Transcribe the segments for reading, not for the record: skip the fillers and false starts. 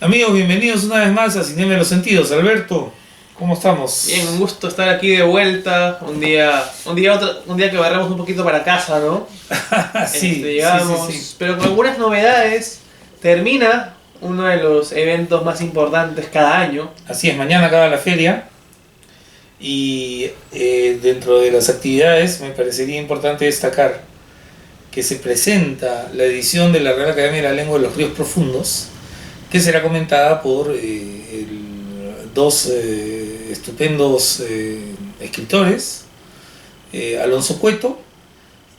Amigos, bienvenidos una vez más a Cinema de los Sentidos. Alberto, ¿cómo estamos? Bien, un gusto estar aquí de vuelta. Un día que barremos un poquito para casa, ¿no? Sí, Llegamos, sí. pero con algunas novedades. Termina uno de los eventos más importantes cada año. Así es, mañana acaba la feria y dentro de las actividades me parecería importante destacar que se presenta la edición de la Real Academia de la Lengua de los Ríos Profundos, que será comentada por dos estupendos escritores, Alonso Cueto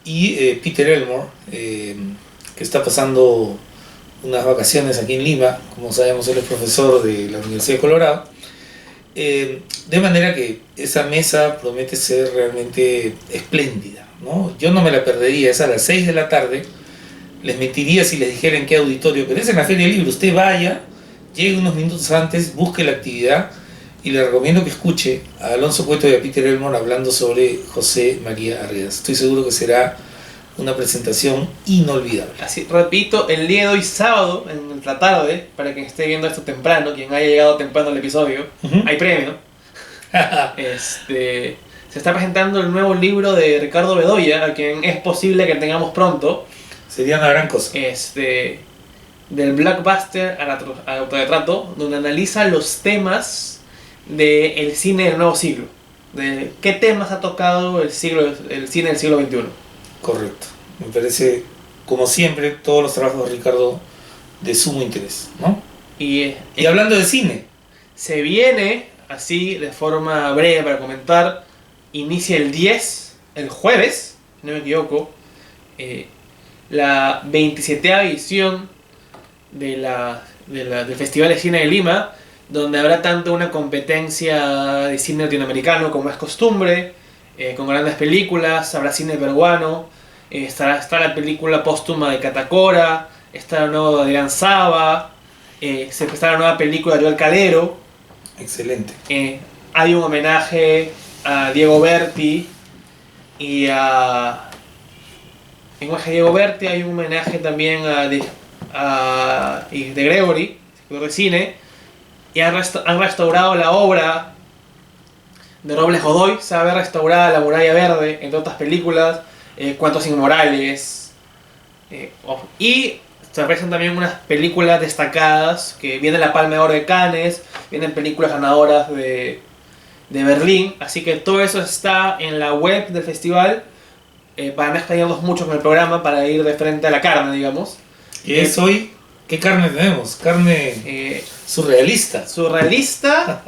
y Peter Elmore, que está pasando unas vacaciones aquí en Lima. Como sabemos, él es profesor de la Universidad de Colorado, de manera que esa mesa promete ser realmente espléndida, ¿no? Yo no me la perdería, es a las 6 de la tarde. Les mentiría si les dijera en qué auditorio, pero es en la Feria del Libro. Usted vaya, llegue unos minutos antes, busque la actividad y le recomiendo que escuche a Alonso Cueto y a Peter Elmore hablando sobre José María Arreaza. Estoy seguro que será una presentación inolvidable. Así, repito, el día de hoy, sábado, en la tarde, para quien esté viendo esto temprano, quien haya llegado temprano al episodio, hay premio. Se está presentando el nuevo libro de Ricardo Bedoya, a quien es posible que tengamos pronto. Sería una gran cosa. Del blockbuster al autorretrato, donde analiza los temas del cine del nuevo siglo. De qué temas ha tocado el cine del siglo XXI. Correcto. Me parece, como siempre, todos los trabajos de Ricardo de sumo interés, ¿no? Y hablando de cine, se viene, así de forma breve para comentar, inicia el jueves, si no me equivoco, la 27ª edición del Festival de Cine de Lima, donde habrá tanto una competencia de cine latinoamericano como es costumbre, con grandes películas. Habrá cine peruano, está la película póstuma de Catacora, está la nueva de Adrián Saba, está la nueva película de Joel Calero. Excelente. Hay un homenaje a Diego Berti y hay un homenaje también de Gregory, de cine, y han restaurado la obra de Robles Godoy. Se va a ver restaurada La Muralla Verde, entre otras películas, Cuentos Inmorales, y se presentan también unas películas destacadas, que viene la Palma de Oro de Cannes, vienen películas ganadoras de Berlín, así que todo eso está en la web del festival, para no extrañarnos mucho con el programa, para ir de frente a la carne, digamos. ¿Y es hoy? ¿Qué carne tenemos? Carne surrealista. Surrealista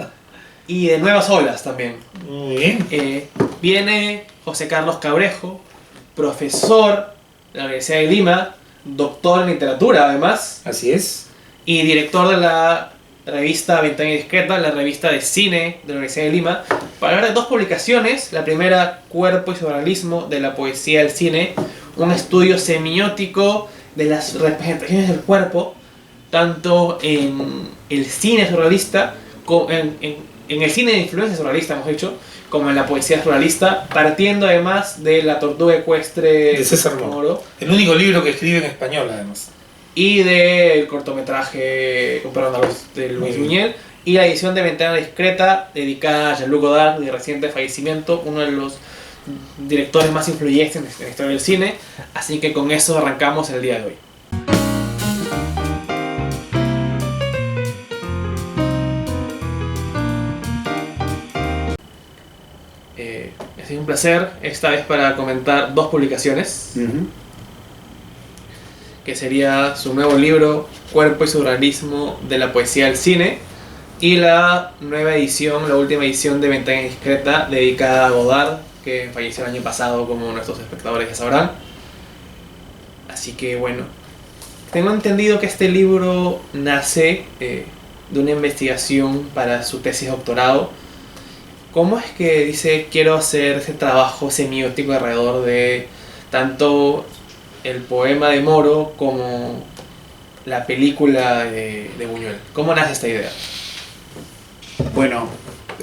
y de nuevas olas también. Muy bien. Viene José Carlos Cabrejo, profesor de la Universidad de Lima, doctor en literatura además. Así es. Y director de la revista Ventana Indiscreta, la revista de cine de la Universidad de Lima, para hablar de dos publicaciones. La primera, Cuerpo y Surrealismo de la poesía del cine, un estudio semiótico de las representaciones del cuerpo, tanto en el cine surrealista, en el cine de influencia surrealista, hemos dicho, como en la poesía surrealista, partiendo además de La Tortuga Ecuestre de César Moro. El único libro que escribe en español, además. Y del cortometraje de Luis Buñuel, y la edición de Ventana Discreta, dedicada a Jean-Luc Godard, de reciente fallecimiento, uno de los directores más influyentes en la historia del cine. Así que con eso arrancamos el día de hoy. Ha sido un placer, esta vez para comentar dos publicaciones, que sería su nuevo libro, Cuerpo y Surrealismo de la poesía del cine, y la nueva edición, la última edición de Ventana Discreta, dedicada a Godard, que falleció el año pasado, como nuestros espectadores ya sabrán. Así que bueno, tengo entendido que este libro nace de una investigación para su tesis de doctorado. ¿Cómo es que dice, quiero hacer ese trabajo semiótico alrededor de tanto el poema de Moro como la película de Buñuel? ¿Cómo nace esta idea? Bueno,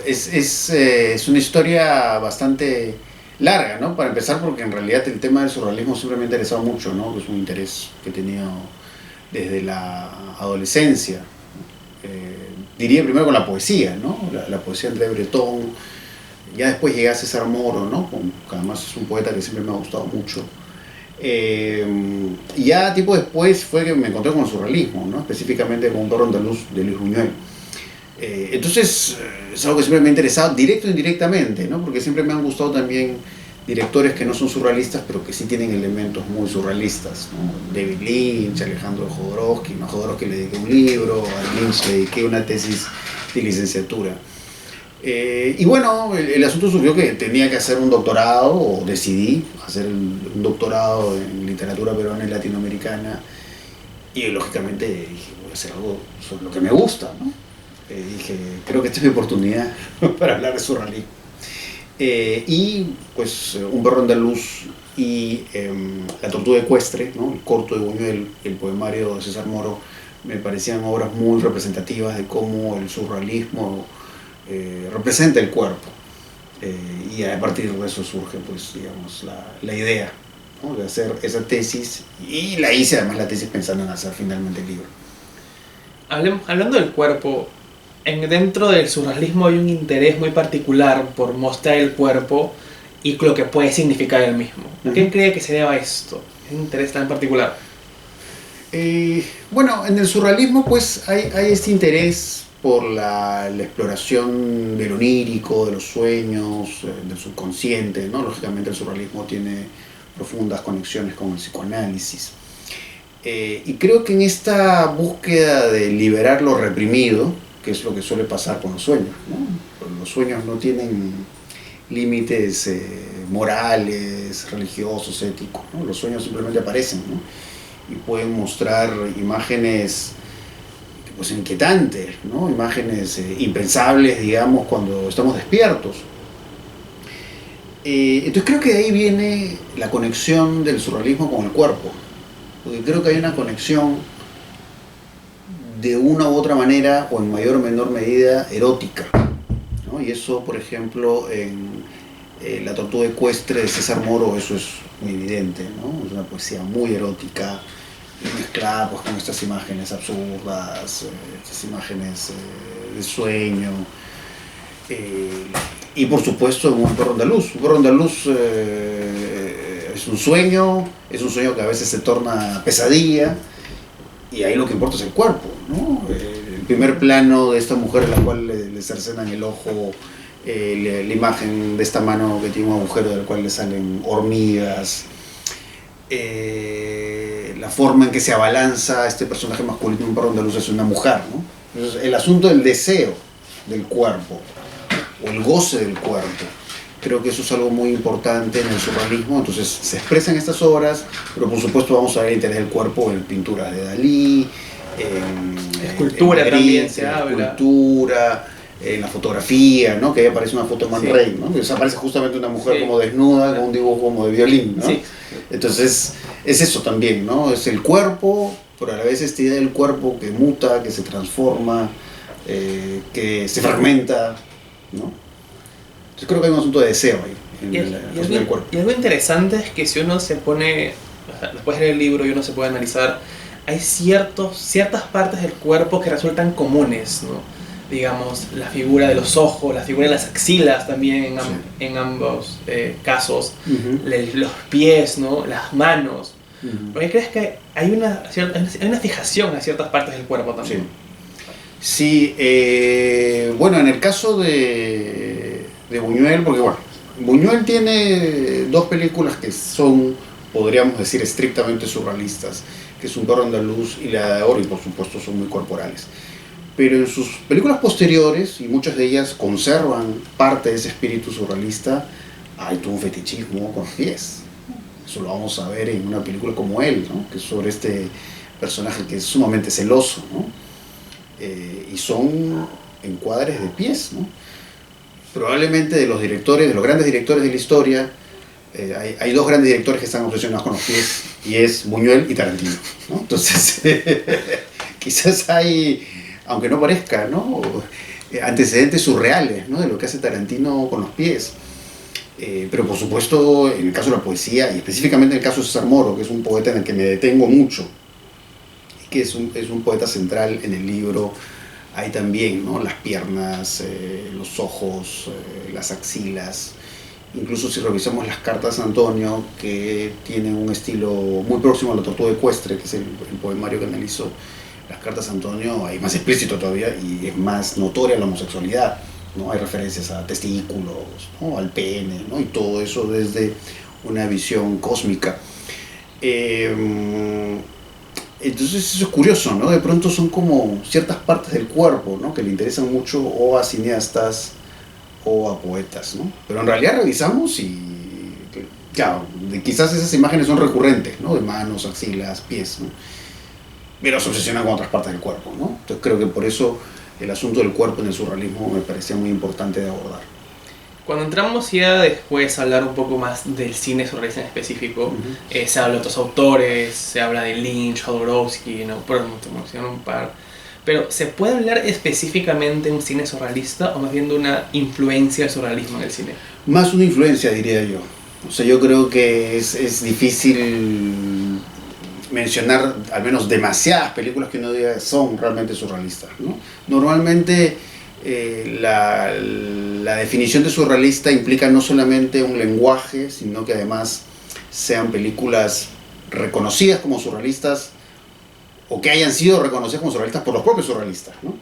es una historia bastante larga, ¿no? Para empezar, porque en realidad el tema del surrealismo siempre me ha interesado mucho, ¿no? Es un interés que he tenido desde la adolescencia. diría primero con la poesía, ¿no? La poesía de André Breton. Ya después llegué a César Moro, ¿no? Que además es un poeta que siempre me ha gustado mucho. Y ya tipo después fue que me encontré con el surrealismo, ¿no? Específicamente con Un perro andaluz de Luis Buñuel. Entonces es algo que siempre me ha interesado, directo e indirectamente, ¿no? Porque siempre me han gustado también directores que no son surrealistas, pero que sí tienen elementos muy surrealistas, ¿no? David Lynch, Alejandro Jodorowsky, ¿no? A Jodorowsky le dediqué un libro, a Lynch le dediqué una tesis de licenciatura. Y bueno, el asunto surgió que tenía que hacer un doctorado, o decidí hacer un doctorado en literatura peruana y latinoamericana, y lógicamente dije, voy a hacer algo sobre lo que me gusta, ¿no? Dije, creo que esta es mi oportunidad para hablar de surrealismo. Y pues Un perro andaluz y La tortuga ecuestre, ¿no? El corto de Buñuel, el poemario de César Moro, me parecían obras muy representativas de cómo el surrealismo representa el cuerpo, y a partir de eso surge, pues, digamos, la idea, ¿no? De hacer esa tesis, y la hice además la tesis pensando en hacer finalmente el libro. Hablando del cuerpo, dentro del surrealismo hay un interés muy particular por mostrar el cuerpo y lo que puede significar el mismo. ¿A qué cree que se deba esto? ¿Qué interés tan particular? Bueno, en el surrealismo pues hay este interés por la exploración del onírico, de los sueños, del subconsciente, ¿no? Lógicamente el surrealismo tiene profundas conexiones con el psicoanálisis. Y creo que en esta búsqueda de liberar lo reprimido, que es lo que suele pasar con los sueños, ¿no? Los sueños no tienen límites morales, religiosos, éticos, ¿no? Los sueños simplemente aparecen, ¿no? Y pueden mostrar imágenes pues inquietantes, ¿no? Imágenes impensables, digamos, cuando estamos despiertos. Entonces creo que de ahí viene la conexión del surrealismo con el cuerpo, porque creo que hay una conexión de una u otra manera, o en mayor o menor medida, erótica, ¿no? Y eso, por ejemplo, en La tortuga ecuestre de César Moro, eso es muy evidente, ¿no? Es una poesía muy erótica, mezclada pues con estas imágenes absurdas, estas imágenes de sueño, y por supuesto en Un perro andaluz. Un perro andaluz es un sueño que a veces se torna pesadilla, y ahí lo que importa es el cuerpo, ¿no? El primer plano de esta mujer a la cual le cercenan el ojo, la imagen de esta mano que tiene un agujero del cual le salen hormigas, la forma en que se abalanza este personaje masculino, Un perro andaluz, es una mujer, ¿no? Entonces, el asunto del deseo del cuerpo, o el goce del cuerpo, creo que eso es algo muy importante en el surrealismo. Entonces se expresan estas obras, pero por supuesto vamos a ver el interés del cuerpo en pinturas de Dalí, en escultura también se habla. Escultura, en la fotografía, ¿no? Que ahí aparece una foto de Man Ray, ¿no? Que aparece justamente una mujer como desnuda, con un dibujo como de violín, ¿no? Sí. Entonces es eso también, ¿no? Es el cuerpo, pero a la vez esta idea del cuerpo que muta, que se transforma, que se fragmenta, ¿no? Entonces creo que hay un asunto de deseo ahí en el cuerpo. Y algo interesante es que si uno se pone, o sea, después de leer el libro y uno se puede analizar, hay ciertas partes del cuerpo que resultan comunes, ¿no? Digamos, la figura de los ojos, la figura de las axilas también en ambos casos, los pies, ¿no? Las manos. ¿Por qué crees que hay una fijación a ciertas partes del cuerpo también? Sí, bueno, en el caso de Buñuel, porque bueno, Buñuel tiene dos películas que son, podríamos decir, estrictamente surrealistas, que es Un perro andaluz y La edad de oro, y por supuesto son muy corporales. Pero en sus películas posteriores, y muchas de ellas conservan parte de ese espíritu surrealista, hay todo un fetichismo con los pies. Eso lo vamos a ver en una película como Él, ¿no? Que es sobre este personaje que es sumamente celoso, ¿no? Y son encuadres de pies, ¿no? Probablemente de los directores, de los grandes directores de la historia, hay dos grandes directores que están obsesionados con los pies, y es Buñuel y Tarantino, ¿no? Entonces, quizás hay, aunque no parezca, ¿no? Antecedentes surreales, ¿no? De lo que hace Tarantino con los pies. Pero por supuesto, en el caso de la poesía, y específicamente en el caso de César Moro, que es un poeta en el que me detengo mucho, y que es un poeta central en el libro, hay también, ¿no? Las piernas, los ojos, las axilas. Incluso si revisamos las cartas a Antonio, que tienen un estilo muy próximo a la Tortuga Ecuestre, que es el poemario que analizó, las cartas a Antonio hay más explícito todavía y es más notoria la homosexualidad, ¿no? Hay referencias a testículos, ¿no? Al pene, ¿no? Y todo eso desde una visión cósmica. Entonces eso es curioso, ¿no? De pronto son como ciertas partes del cuerpo, ¿no? Que le interesan mucho o a cineastas o a poetas, ¿no? Pero en realidad revisamos y, claro, quizás esas imágenes son recurrentes, ¿no? De manos, axilas, pies, ¿no? Pero se obsesionan con otras partes del cuerpo, ¿no? Entonces creo que por eso el asunto del cuerpo en el surrealismo me parecía muy importante de abordar. Cuando entramos ya después a hablar un poco más del cine surrealista en específico, se habla de otros autores, se habla de Lynch, Jodorowsky, ¿no? Por mencionar un par. Pero, ¿se puede hablar específicamente de un cine surrealista o más bien de una influencia del surrealismo en el cine? Más una influencia, diría yo. O sea, yo creo que es difícil mencionar al menos demasiadas películas que uno diga son realmente surrealistas, ¿no? Normalmente la definición de surrealista implica no solamente un lenguaje, sino que además sean películas reconocidas como surrealistas o que hayan sido reconocidas como surrealistas por los propios surrealistas, ¿no?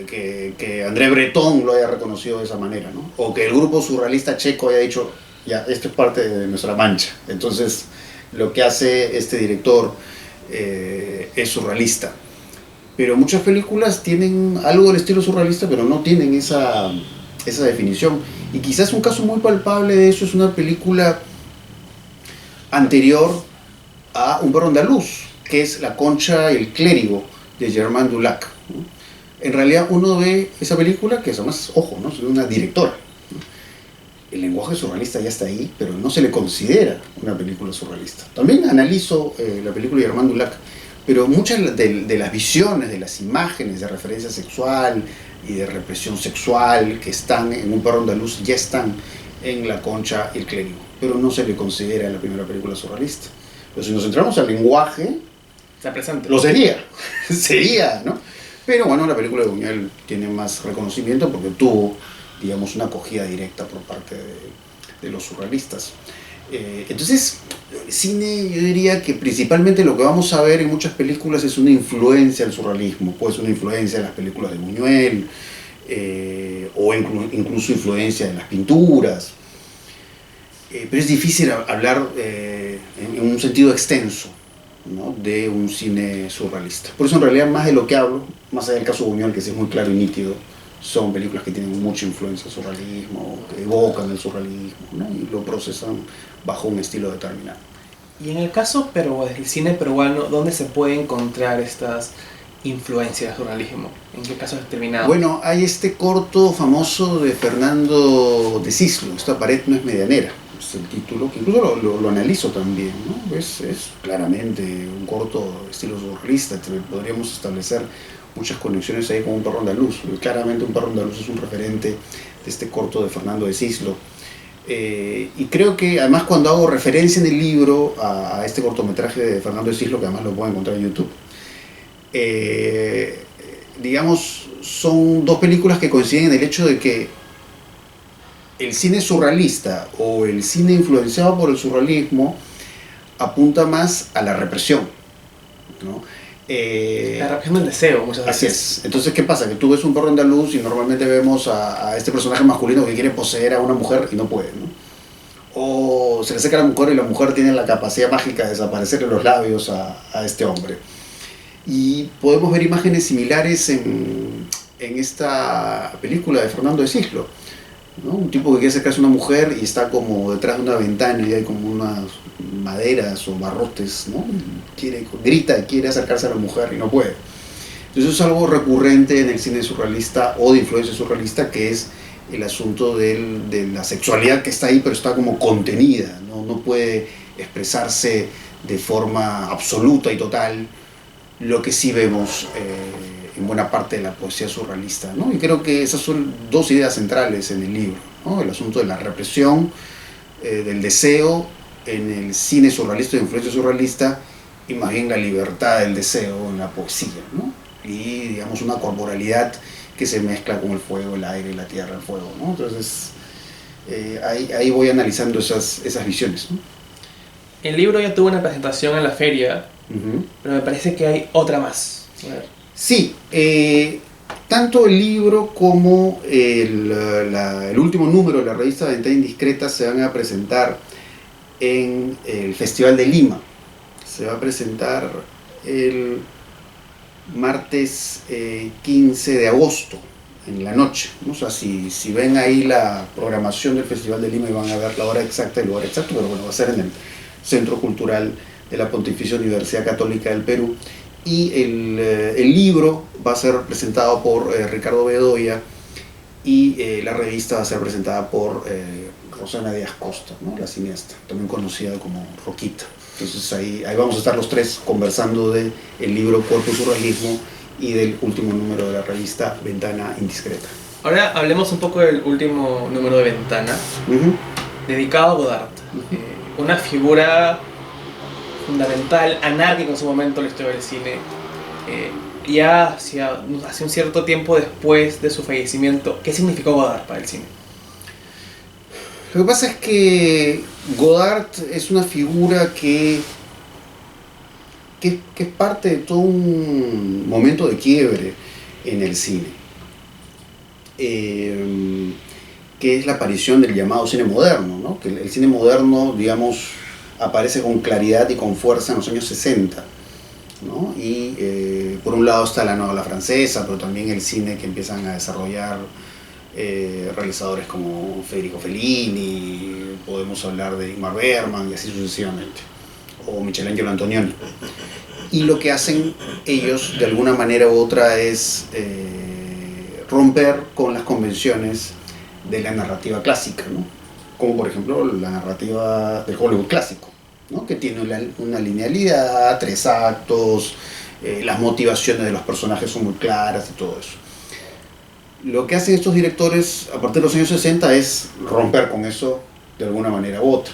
Que André Breton lo haya reconocido de esa manera, ¿no? O que el grupo surrealista checo haya dicho, ya, esto es parte de nuestra mancha. Entonces, lo que hace este director es surrealista. Pero muchas películas tienen algo del estilo surrealista, pero no tienen esa definición. Y quizás un caso muy palpable de eso es una película anterior a Un perro andaluz, que es La concha y el clérigo, de Germain Dulac. En realidad uno ve esa película, que además, ojo, ¿no? Es una directora. El lenguaje surrealista ya está ahí, pero no se le considera una película surrealista. También analizo la película de Germain Dulac, pero muchas de las visiones, de las imágenes de referencia sexual y de represión sexual que están en Un perro andaluz ya están en La concha y el clérigo, pero no se le considera la primera película surrealista. Pero si nos centramos al lenguaje, Está presente. lo sería, sería, ¿no? Pero bueno, la película de Buñuel tiene más reconocimiento porque tuvo, digamos, una acogida directa por parte de los surrealistas. Entonces, el cine, yo diría que principalmente lo que vamos a ver en muchas películas es una influencia del surrealismo. Puede ser una influencia de las películas de Buñuel, o incluso influencia de las pinturas. Pero es difícil hablar en un sentido extenso, ¿no? De un cine surrealista. Por eso en realidad más de lo que hablo, más allá del caso de Buñuel, que sí es muy claro y nítido, son películas que tienen mucha influencia del surrealismo, que evocan el surrealismo, ¿no? Y lo procesan bajo un estilo determinado. Y en el caso del cine peruano, ¿dónde se puede encontrar estas influencias del surrealismo? ¿En qué casos determinados? Bueno, hay este corto famoso de Fernando de Cislo, Esta pared no es medianera, es el título, que incluso lo analizo también, ¿no? Es claramente un corto estilo surrealista, podríamos establecer muchas conexiones ahí con Un perro andaluz. Claramente Un perro andaluz es un referente de este corto de Fernando de Cislo. Y creo que además cuando hago referencia en el libro a este cortometraje de Fernando de Cislo, que además lo pueden encontrar en YouTube, digamos, son dos películas que coinciden en el hecho de que el cine surrealista o el cine influenciado por el surrealismo apunta más a la represión, ¿no? La represión del deseo, muchas veces. Así es. Entonces, ¿qué pasa? Que tú ves Un perro andaluz y normalmente vemos a este personaje masculino que quiere poseer a una mujer y no puede, ¿no? O se le acerca a la mujer y la mujer tiene la capacidad mágica de desaparecerle los labios a este hombre. Y podemos ver imágenes similares en esta película de Fernando de Cislo, ¿no? Un tipo que quiere acercarse a una mujer y está como detrás de una ventana y hay como unas maderas o barrotes, ¿no? Grita y quiere acercarse a la mujer y no puede. Entonces es algo recurrente en el cine surrealista o de influencia surrealista, que es el asunto de la sexualidad que está ahí pero está como contenida, no puede expresarse de forma absoluta y total, lo que sí vemos en buena parte de la poesía surrealista, ¿no? Y creo que esas son dos ideas centrales en el libro, ¿no? El asunto de la represión, del deseo en el cine surrealista, de influencia surrealista, y más bien la libertad del deseo en la poesía, ¿no? y digamos una corporalidad que se mezcla con el fuego, el aire, la tierra, el fuego, ¿no? Entonces ahí voy analizando esas visiones, ¿no? El libro ya tuvo una presentación en la feria, Uh-huh. pero me parece que hay otra más. A ver. Sí, tanto el libro como el último número de la revista Ventana Indiscreta se van a presentar en el Festival de Lima. Se va a presentar el martes 15 de agosto, en la noche, ¿no? O sea, si ven ahí la programación del Festival de Lima y van a ver la hora exacta, el lugar exacto, pero bueno, va a ser en el Centro Cultural de la Pontificia Universidad Católica del Perú. Y el libro va a ser presentado por Ricardo Bedoya y la revista va a ser presentada por Rosana Díaz Costa, ¿no? La cineasta, también conocida como Roquita. Entonces ahí vamos a estar los tres conversando del libro Cuerpo y Surrealismo y del último número de la revista Ventana Indiscreta. Ahora hablemos un poco del último número de Ventana, dedicado a Godard. Una figura fundamental, anárquica en su momento en la historia del cine. Ya hace un cierto tiempo después de su fallecimiento, ¿qué significó Godard para el cine? Lo que pasa es que Godard es una figura que es parte de todo un momento de quiebre en el cine, que es la aparición del llamado cine moderno, ¿no? Que el cine moderno, digamos, aparece con claridad y con fuerza en los años 60, ¿no? Y por un lado está la novela francesa, pero también el cine que empiezan a desarrollar realizadores como Federico Fellini, podemos hablar de Ingmar Bergman y así sucesivamente, o Michelangelo Antonioni. Y lo que hacen ellos de alguna manera u otra es romper con las convenciones de la narrativa clásica, ¿no? Como por ejemplo la narrativa del Hollywood clásico, ¿no? Que tiene una linealidad, 3 actos, las motivaciones de los personajes son muy claras y todo eso. Lo que hacen estos directores a partir de los años 60 es romper con eso de alguna manera u otra.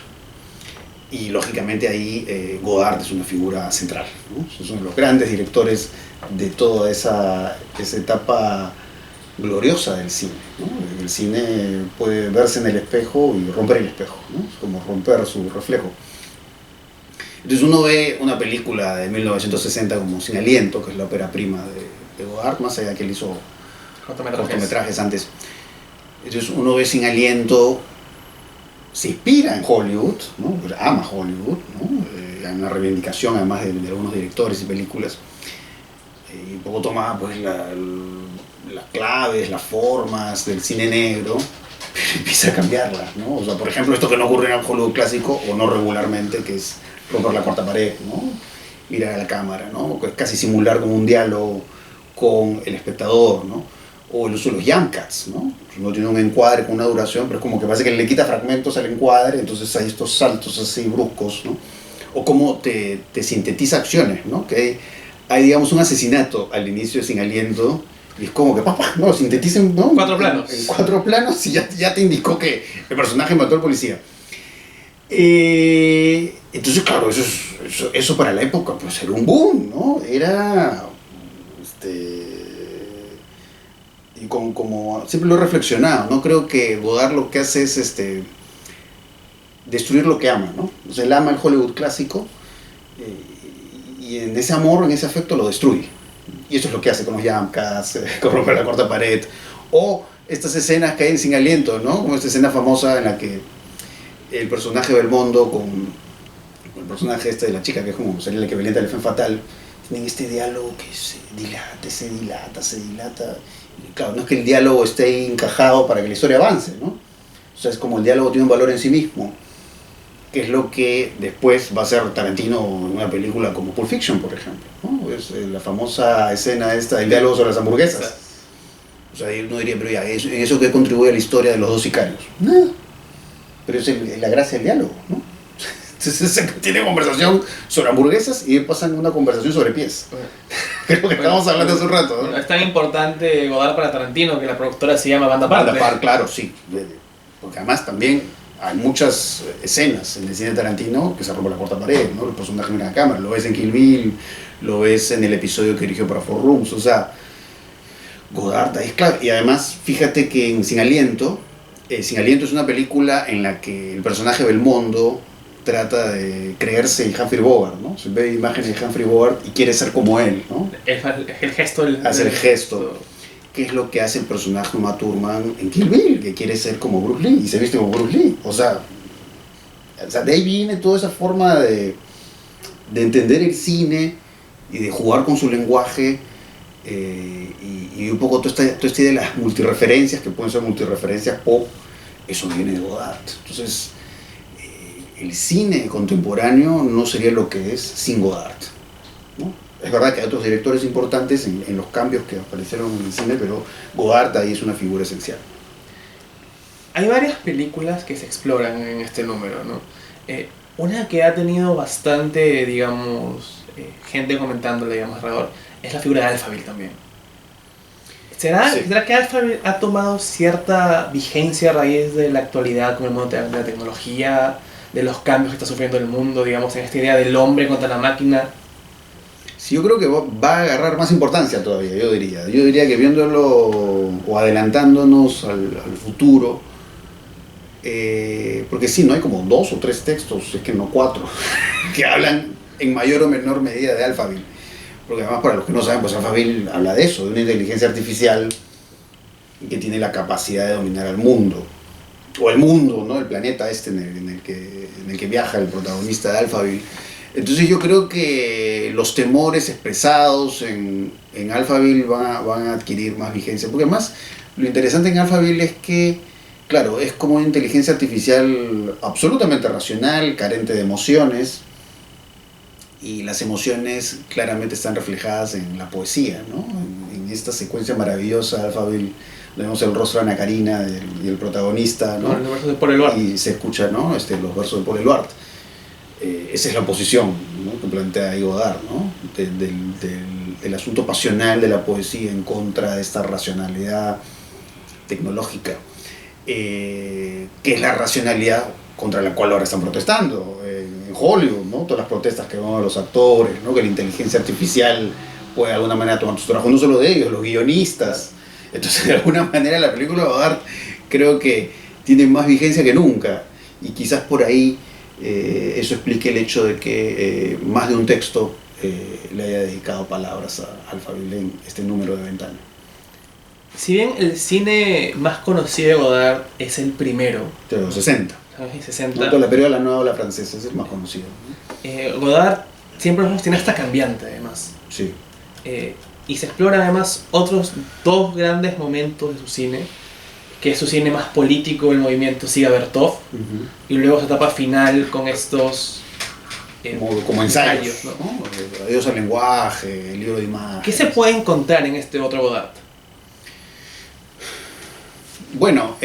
Y lógicamente ahí Godard es una figura central, ¿no? Es uno de los grandes directores de toda esa etapa gloriosa del cine, ¿no? El cine puede verse en el espejo y romper el espejo, ¿no? Es como romper su reflejo. Entonces uno ve una película de 1960 como Sin Aliento, que es la ópera prima de Godard, más allá de que él hizo cortometrajes antes. Entonces uno ve Sin Aliento, se inspira en Hollywood, ¿no? Ama Hollywood, ¿no? Hay una reivindicación además de algunos directores y películas. Y un poco toma pues las claves, las formas del cine negro, pero empieza a cambiarlas, ¿no? O sea, por ejemplo, esto que no ocurre en el Hollywood clásico, o no regularmente, que es romper la cuarta pared, ¿no? Mirar a la cámara, ¿no? Casi simular como un diálogo con el espectador, ¿no? O el uso de los jump cuts, ¿no? Uno tiene un encuadre con una duración, pero es como que parece que le quita fragmentos al encuadre, entonces hay estos saltos así bruscos, ¿no? O cómo te sintetiza acciones, ¿no? Que hay, digamos, un asesinato al inicio de Sin Aliento, y es como que, papá, no, sinteticen, ¿no? 4 planos. En 4 planos y ya te indicó que el personaje mató al policía. Entonces, claro, eso para la época pues era un boom, ¿no? Era... y como siempre lo he reflexionado, ¿no? Creo que Godard lo que hace es destruir lo que ama, ¿no? O sea, él ama el Hollywood clásico y en ese amor, en ese afecto lo destruye. Y eso es lo que hace con los jump cuts, con romper la cuarta pared, o estas escenas que hay en Sin Aliento, ¿no? Como esta escena famosa en la que el personaje Belmondo con el personaje de la chica que es como sería la que violenta el femme fatal, tienen este diálogo que se dilata. Y claro, no es que el diálogo esté ahí encajado para que la historia avance, ¿no? O sea, es como el diálogo tiene un valor en sí mismo, que es lo que después va a hacer Tarantino en una película como Pulp Fiction, por ejemplo, ¿no? Es la famosa escena esta del diálogo sobre las hamburguesas. O sea, uno diría, pero ya, ¿eso qué contribuye a la historia de los 2 sicarios? Nada. Pero es la gracia del diálogo, ¿no? Entonces tiene conversación sobre hamburguesas y pasan una conversación sobre pies. Creo que estábamos hablando hace un rato, ¿no? Es tan importante Godard para Tarantino que la productora se llama Banda Par. Banda Par, claro, sí. Porque además también hay muchas escenas en el cine de Tarantino que se rompe la cuarta pared, ¿no? El personaje mira la cámara, lo ves en Kill Bill, lo ves en el episodio que dirigió para Four Rooms. O sea, Godard ahí es clave. Y además, fíjate que en Sin Aliento es una película en la que el personaje Belmondo trata de creerse en Humphrey Bogart, ¿no? Se ve imágenes de Humphrey Bogart y quiere ser como él, ¿no? El gesto. Hace el gesto. ¿Qué es lo que hace el personaje Uma Thurman en Kill Bill? Que quiere ser como Bruce Lee y se viste como Bruce Lee. O sea, de ahí viene toda esa forma de entender el cine y de jugar con su lenguaje, y un poco toda esta idea de las multireferencias, que pueden ser multireferencias pop, eso viene de Godard. Entonces, el cine contemporáneo no sería lo que es sin Godard, ¿no? Es verdad que hay otros directores importantes en los cambios que aparecieron en el cine, pero Godard ahí es una figura esencial. Hay varias películas que se exploran en este número, ¿no? Una que ha tenido bastante, digamos, gente comentándole, digamos, alrededor, es la figura de Alphaville también. ¿Será que Alphaville ha tomado cierta vigencia a raíz de la actualidad con el mundo de la tecnología, de los cambios que está sufriendo el mundo, digamos, en esta idea del hombre contra la máquina? Sí, yo creo que va a agarrar más importancia todavía, yo diría. Yo diría que viéndolo o adelantándonos al futuro, porque sí, no hay como 2 o 3 textos, es que no 4, que hablan en mayor o menor medida de Alphaville. Porque además, para los que no saben, pues Alphaville habla de eso, de una inteligencia artificial que tiene la capacidad de dominar al mundo. O el mundo, ¿no? El planeta este en el que viaja el protagonista de Alphaville. Entonces yo creo que los temores expresados en Alphaville van a adquirir más vigencia. Porque además, lo interesante en Alphaville es que, claro, es como una inteligencia artificial absolutamente racional, carente de emociones, y las emociones claramente están reflejadas en la poesía, ¿no? En esta secuencia maravillosa de Alphaville, vemos el rostro de Ana Karina y el protagonista, ¿no? Los versos de Paul Eluard. Y se escucha, ¿no? Los versos de Paul Eluard. Esa es la oposición, ¿no? Que plantea ahí Godard, ¿no? Del asunto pasional de la poesía en contra de esta racionalidad tecnológica, que es la racionalidad contra la cual ahora están protestando en Hollywood, ¿no? Todas las protestas que van a los actores, ¿no? Que la inteligencia artificial puede de alguna manera tomar su trabajo, no solo de ellos, los guionistas. Entonces, de alguna manera, la película de Godard creo que tiene más vigencia que nunca, y quizás por ahí eso explique el hecho de que más de un texto le haya dedicado palabras a Alphaville en este número de Ventana. Si bien el cine más conocido de Godard es el primero, De los 60. ¿sabes? 60. ¿No? La periodo de la nueva ola francesa es el más conocido, ¿no? Godard siempre tiene esta cambiante, además. Sí. Y se exploran además otros 2 grandes momentos de su cine, que es su cine más político, el movimiento Siga Bertov, y luego su etapa final con estos como ensayos, ¿no? Adiós al lenguaje, el libro de imágenes. ¿Qué se puede encontrar en este otro Godard? Bueno,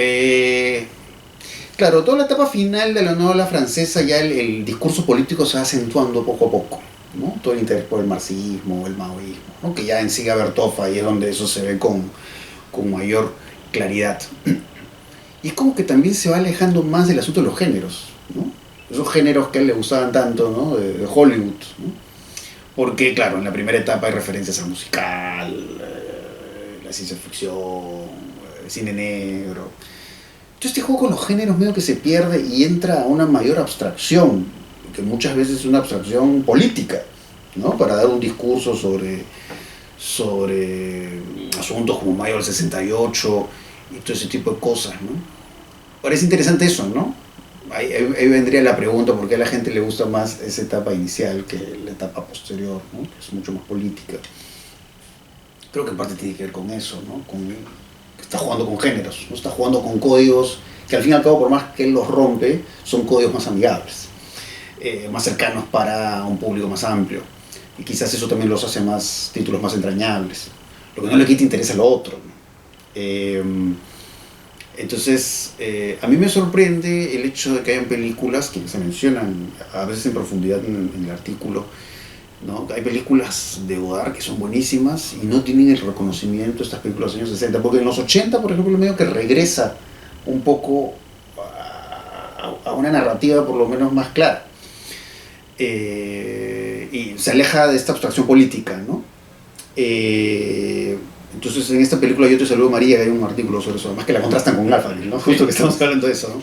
claro, toda la etapa final de la nueva ola francesa ya el discurso político se va acentuando poco a poco, ¿no? Todo el interés por el marxismo, el maoísmo, ¿no? Que ya en Siga Bertov ahí es donde eso se ve con mayor claridad. Y es como que también se va alejando más del asunto de los géneros, ¿no? Esos géneros que a él le gustaban tanto, ¿no? De Hollywood, ¿no? Porque, claro, en la primera etapa hay referencias al musical, la ciencia ficción, el cine negro. Entonces este juego con los géneros medio que se pierde y entra a una mayor abstracción, que muchas veces es una abstracción política, ¿no? Para dar un discurso sobre asuntos como Mayo del 68 y todo ese tipo de cosas, ¿no? Parece interesante eso, ¿no? Ahí vendría la pregunta por qué a la gente le gusta más esa etapa inicial que la etapa posterior, ¿no? Que es mucho más política. Creo que en parte tiene que ver con eso, ¿no? Que está jugando con géneros, ¿no? Está jugando con códigos que al fin y al cabo, por más que él los rompe, son códigos más amigables, más cercanos para un público más amplio. Y quizás eso también los hace más títulos más entrañables. Lo que no le quita interés a lo otro, ¿no? Entonces, a mí me sorprende el hecho de que hayan películas que se mencionan a veces en profundidad en el artículo, ¿no? Hay películas de Godard que son buenísimas y no tienen el reconocimiento de estas películas de los años 60, porque en los 80, por ejemplo, medio que regresa un poco a una narrativa por lo menos más clara. Y y se aleja de esta abstracción política, ¿no? Entonces en esta película Yo te saludo María, que hay un artículo sobre eso, además que la contrastan con Alphaville, ¿no? Justo que estamos hablando de eso, ¿no?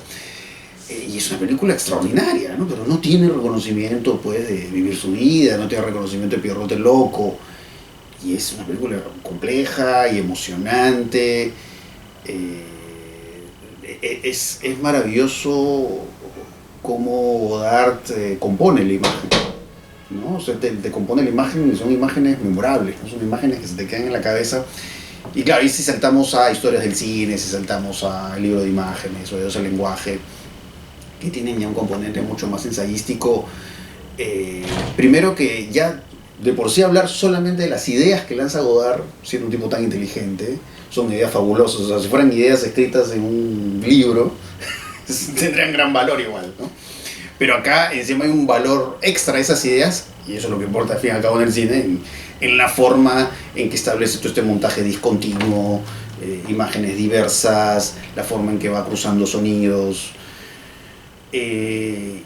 Y es una película extraordinaria, ¿no? Pero no tiene reconocimiento, pues, de Vivir su vida, no tiene reconocimiento de Pierrot el Loco, y es una película compleja y emocionante. Es maravilloso cómo Godard compone la imagen, ¿no? O sea, te compone la imagen y son imágenes memorables, ¿no? Son imágenes que se te quedan en la cabeza. Y claro, ahí si saltamos a historias del cine, si saltamos a libro de imágenes o de lenguaje, que tienen ya un componente mucho más ensayístico. Primero que ya de por sí hablar solamente de las ideas que lanza Godard, siendo un tipo tan inteligente, son ideas fabulosas. O sea, si fueran ideas escritas en un libro, tendrían gran valor igual, ¿no? Pero acá encima hay un valor extra a esas ideas, y eso es lo que importa al fin y al cabo en el cine, en la forma en que establece todo este montaje discontinuo, imágenes diversas, la forma en que va cruzando sonidos, y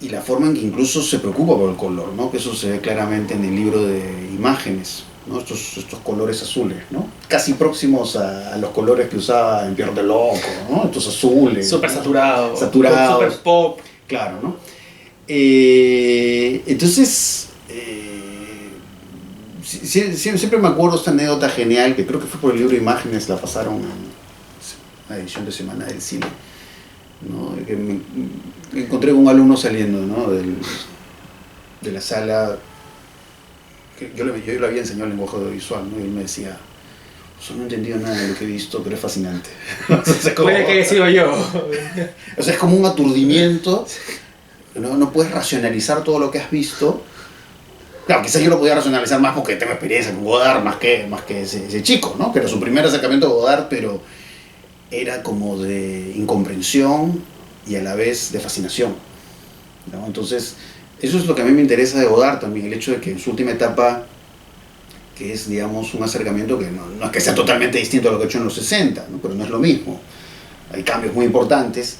la forma en que incluso se preocupa por el color, ¿no? Que eso se ve claramente en el libro de imágenes, ¿no? Estos colores azules, ¿no? Casi próximos a los colores que usaba en Pierrot el Loco, ¿no? Estos azules, Súper ¿no? saturados. Saturados. Súper pop. Claro, ¿no? Entonces, siempre me acuerdo esta anécdota genial, que creo que fue por el libro de imágenes, la pasaron en una edición de Semana del Cine, ¿no? Que me encontré con un alumno saliendo, ¿no? de la sala, que yo le había enseñado el lenguaje audiovisual, ¿no? Y él me decía: "Yo no he entendido nada de lo que he visto, pero es fascinante". O sea, Puede que sido yo. O sea, es como un aturdimiento, ¿no? No puedes racionalizar todo lo que has visto. Claro, quizás yo lo podía racionalizar más porque tengo experiencia con Godard, más que ese chico, ¿no? Que era su primer acercamiento a Godard, pero era como de incomprensión y a la vez de fascinación, ¿no? Entonces, eso es lo que a mí me interesa de Godard también, el hecho de que en su última etapa, que es, digamos, un acercamiento que no es que sea totalmente distinto a lo que ha hecho en los 60, ¿no? Pero no es lo mismo. Hay cambios muy importantes,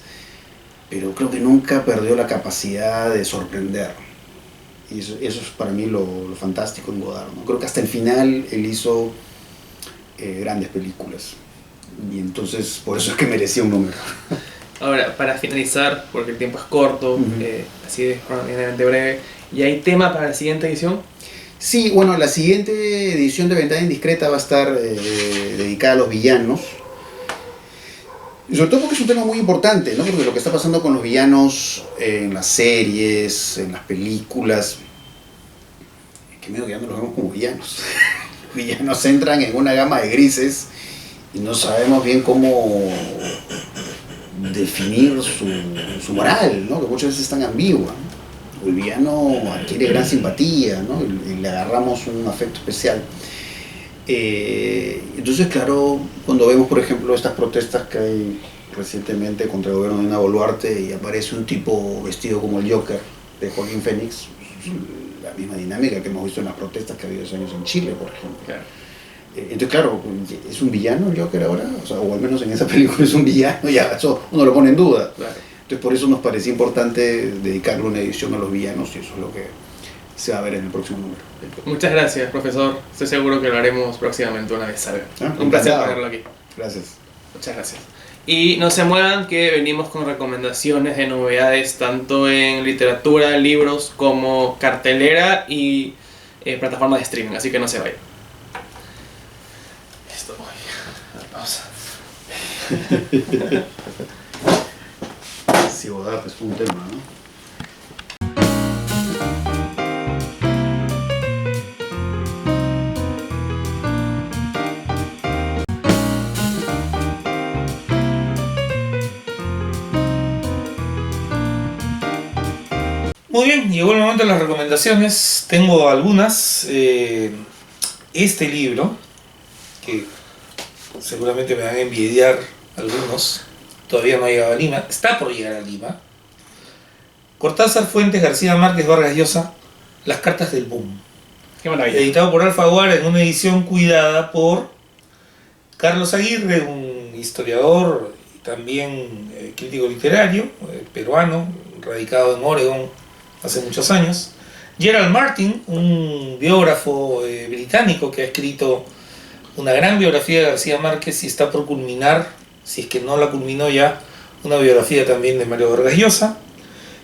pero creo que nunca perdió la capacidad de sorprender. Y eso es para mí lo fantástico en Godard, ¿no? Creo que hasta el final él hizo grandes películas. Y entonces, por eso es que merecía un número. Ahora, para finalizar, porque el tiempo es corto, así de cronológicamente breve, ¿y hay tema para la siguiente edición? Sí, bueno, la siguiente edición de Ventana Indiscreta va a estar dedicada a los villanos. Y sobre todo porque es un tema muy importante, ¿no? Porque lo que está pasando con los villanos en las series, en las películas, que medio que ya no los vemos como villanos. Los villanos entran en una gama de grises y no sabemos bien cómo definir su moral, ¿no? Que muchas veces es tan ambigua, ¿no? El villano adquiere gran simpatía, ¿no? Y le agarramos un afecto especial. Entonces, claro, cuando vemos, por ejemplo, estas protestas que hay recientemente contra el gobierno de Dina Boluarte y aparece un tipo vestido como el Joker de Joaquín Phoenix, la misma dinámica que hemos visto en las protestas que ha habido hace años en Chile, por ejemplo. Claro. Entonces, claro, ¿es un villano el Joker ahora? O sea, o al menos en esa película es un villano, ya eso uno lo pone en duda. Claro. Entonces, por eso nos parecía importante dedicarle una edición a los villanos, y eso es lo que se va a ver en el próximo número. Muchas gracias, profesor. Estoy seguro que lo haremos próximamente una vez salga. Un placer Encantado. tenerlo aquí. Gracias. Muchas gracias. Y no se muevan, que venimos con recomendaciones de novedades tanto en literatura, libros, como cartelera y plataformas de streaming, así que no se vayan. Esto voy a la pausa. Sí, Godard es un tema, ¿no? Muy bien, llegó el momento de las recomendaciones. Tengo algunas. Este libro, que seguramente me van a envidiar algunos, todavía no ha llegado a Lima, está por llegar a Lima. Cortázar Fuentes García Márquez Vargas Llosa, Las cartas del boom. Qué maravilla. Editado por Alfaguara en una edición cuidada por Carlos Aguirre, un historiador y también crítico literario peruano, radicado en Oregón hace muchos años. Gerald Martin, un biógrafo británico que ha escrito una gran biografía de García Márquez y está por culminar, si es que no la culminó ya, una biografía también de Mario Vargas Llosa.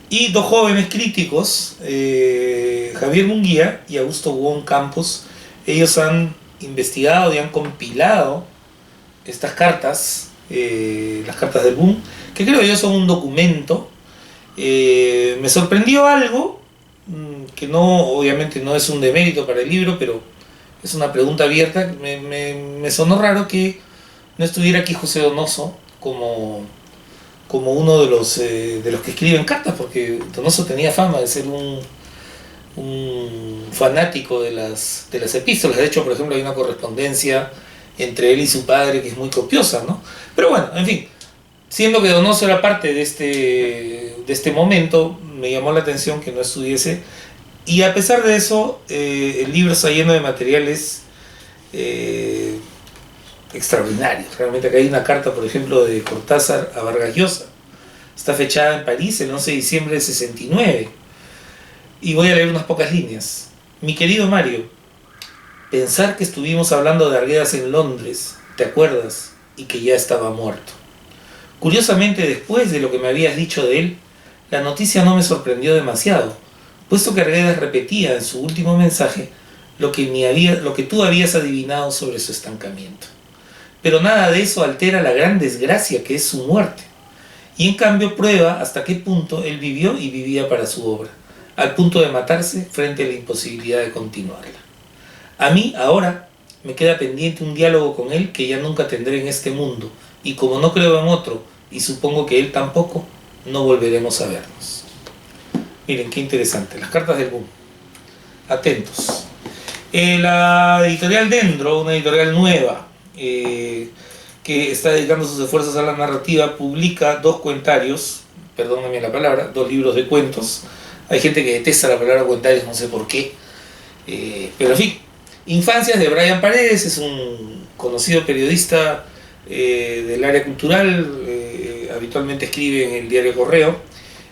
Y dos jóvenes críticos, Javier Munguía y Augusto Wong Campos. Ellos han investigado y han compilado estas cartas, las cartas del boom, que creo yo son un documento. Me sorprendió algo, que no, obviamente no es un demérito para el libro, pero es una pregunta abierta. Me sonó raro que no estuviera aquí José Donoso como uno de los que escriben cartas, porque Donoso tenía fama de ser un fanático de las epístolas. De hecho, por ejemplo, hay una correspondencia entre él y su padre que es muy copiosa, ¿no? Pero bueno, en fin, siendo que Donoso era parte de este momento, me llamó la atención que no estuviese. Y a pesar de eso, el libro está lleno de materiales extraordinarios. Realmente acá hay una carta, por ejemplo, de Cortázar a Vargas Llosa. Está fechada en París el 11 de diciembre de 69. Y voy a leer unas pocas líneas. Mi querido Mario, pensar que estuvimos hablando de Arguedas en Londres, ¿te acuerdas? Y que ya estaba muerto. Curiosamente, después de lo que me habías dicho de él, la noticia no me sorprendió demasiado, puesto que Arguedas repetía en su último mensaje lo que tú habías adivinado sobre su estancamiento. Pero nada de eso altera la gran desgracia que es su muerte. Y en cambio prueba hasta qué punto él vivió y vivía para su obra, al punto de matarse frente a la imposibilidad de continuarla. A mí, ahora, me queda pendiente un diálogo con él que ya nunca tendré en este mundo, y como no creo en otro, y supongo que él tampoco, no volveremos a vernos. Miren, qué interesante. Las cartas del boom. Atentos. La editorial Dendro, una editorial nueva, que está dedicando sus esfuerzos a la narrativa, publica dos cuentarios, perdónenme la palabra, dos libros de cuentos. Hay gente que detesta la palabra cuentarios, no sé por qué. Pero en fin, Infancias de Brian Paredes, es un conocido periodista del área cultural, habitualmente escribe en el diario Correo,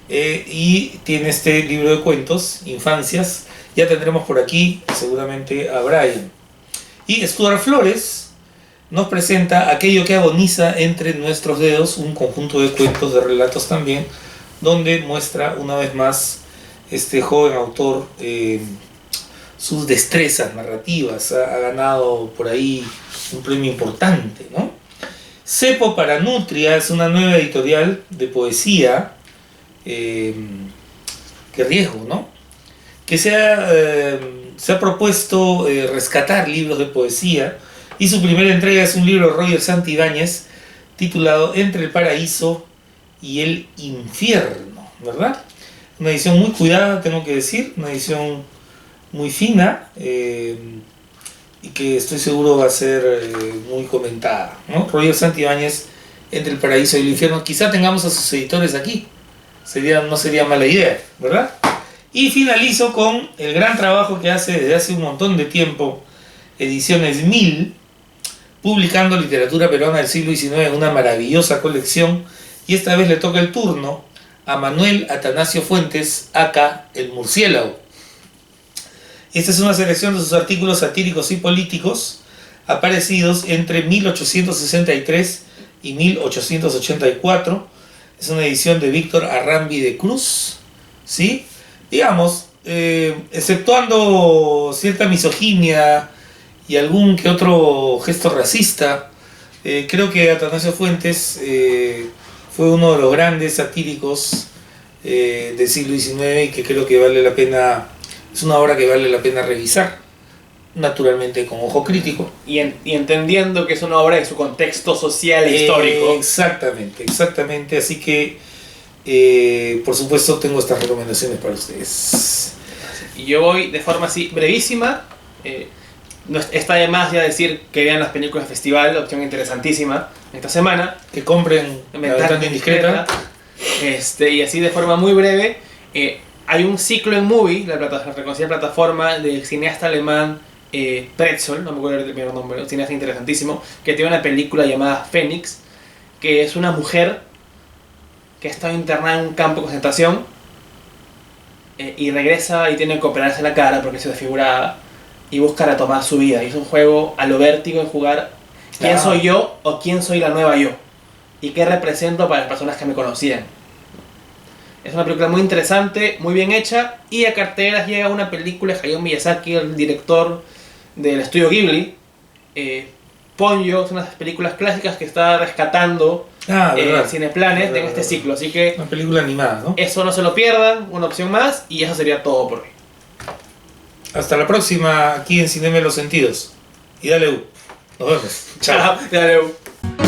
y tiene este libro de cuentos, Infancias. Ya tendremos por aquí seguramente a Brian. Y Stuart Flores nos presenta Aquello que agoniza entre nuestros dedos, un conjunto de cuentos, de relatos también, donde muestra una vez más este joven autor sus destrezas narrativas. Ha ganado por ahí un premio importante, ¿no? Cepo para Nutria es una nueva editorial de poesía. Qué riesgo, ¿no? Que se ha propuesto rescatar libros de poesía, y su primera entrega es un libro de Roger Santibáñez titulado Entre el paraíso y el infierno, ¿verdad? Una edición muy cuidada, tengo que decir, una edición muy fina, y que estoy seguro va a ser muy comentada, ¿no? Roger Santibáñez, Entre el paraíso y el infierno. Quizá tengamos a sus editores aquí, no sería mala idea, ¿verdad? Y finalizo con el gran trabajo que hace desde hace un montón de tiempo Ediciones 1000, publicando literatura peruana del siglo XIX en una maravillosa colección, y esta vez le toca el turno a Manuel Atanasio Fuentes, aka El Murciélago. Esta es una selección de sus artículos satíricos y políticos aparecidos entre 1863 y 1884. Es una edición de Víctor Arrambi de Cruz, ¿sí? Digamos, exceptuando cierta misoginia y algún que otro gesto racista, creo que Atanasio Fuentes fue uno de los grandes satíricos del siglo XIX, y que creo que vale la pena, es una obra que vale la pena revisar, naturalmente con ojo crítico. Y entendiendo que es una obra de su contexto social e histórico. Exactamente, así que por supuesto tengo estas recomendaciones para ustedes. Y yo voy de forma así brevísima. No está de más ya decir que vean las películas de festival, opción interesantísima esta semana. Que compren La Ventana Indiscreta. Y así de forma muy breve, hay un ciclo en Movie, la reconocida plataforma del cineasta alemán Pretzel, no me acuerdo el primer nombre, un cineasta interesantísimo, que tiene una película llamada Fénix, que es una mujer que ha estado internada en un campo de concentración y regresa y tiene que operarse la cara porque se desfigurada y busca retomar su vida. Y es un juego a lo Vértigo en jugar quién soy yo o quién soy la nueva yo y qué represento para las personas que me conocían. Es una película muy interesante, muy bien hecha, y a carteleras llega una película de Hayao Miyazaki, el director del estudio Ghibli. Ponyo es una de las películas clásicas que está rescatando Cineplanet en este ciclo, así que una película animada, ¿no? eso no se lo pierdan, una opción más, y eso sería todo por hoy. Hasta la próxima aquí en Cinema de los Sentidos. Y dale U. Nos vemos. Chao. Chao. Dale.